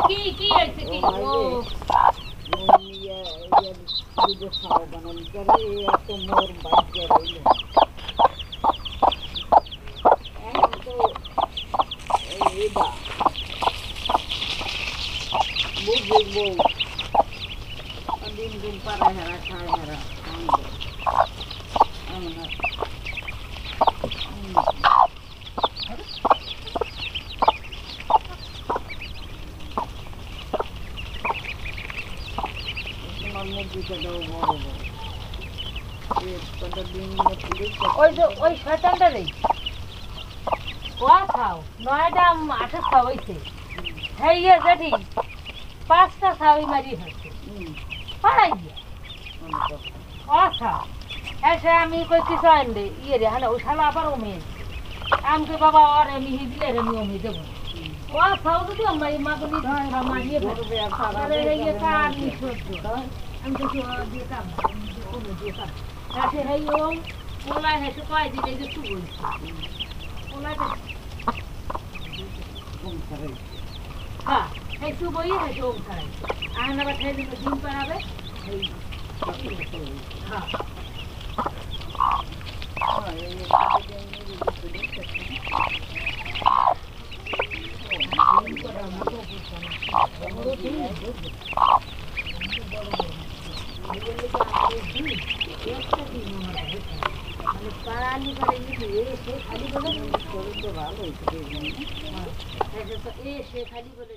কি হইছে কি ও ইয়া ইয়া দুধ খাওয়া বানালি করে এত মোর বাইকে রইল এখন তো এটা বুঝবো দিন দিন পাড়া হারা খায় হারা ওই শয়তানটা রে ও খাও নয়টা আঠা খাওয়াইছে হ্যাঁ ইয়ে জেঠি 5টা ছাউই মারি হচ্ছে পাড়াই গিয়া ও খাও হ্যাঁ সে আমি কই কিছু আনলে ইয়ে রে হ্যাঁ ও শালা আবার ওমে আমাকে বাবা আর আমি হিজলে রে আমি দেবো ও খাও যদি আমরা এই মাগুনি মারিয়ে ধরবে আরে ইয়ে কার নিঃসহ্য আমি তো দিয়ে কাম দিয়ে কাম কাছে হ্যাঁ ও ওলাই হ্যাঁ কয় দিলে যে তু বলছি ওলাই হ্যাঁ হ্যাঁ তু বই হ্যাঁ ওম খারাই আহনা বা খাই দিলে ডিম পারাবে হ্যাঁ পাড়ালি করে এসে খালি বলে ভালো হয়েছে এসে খালি বলে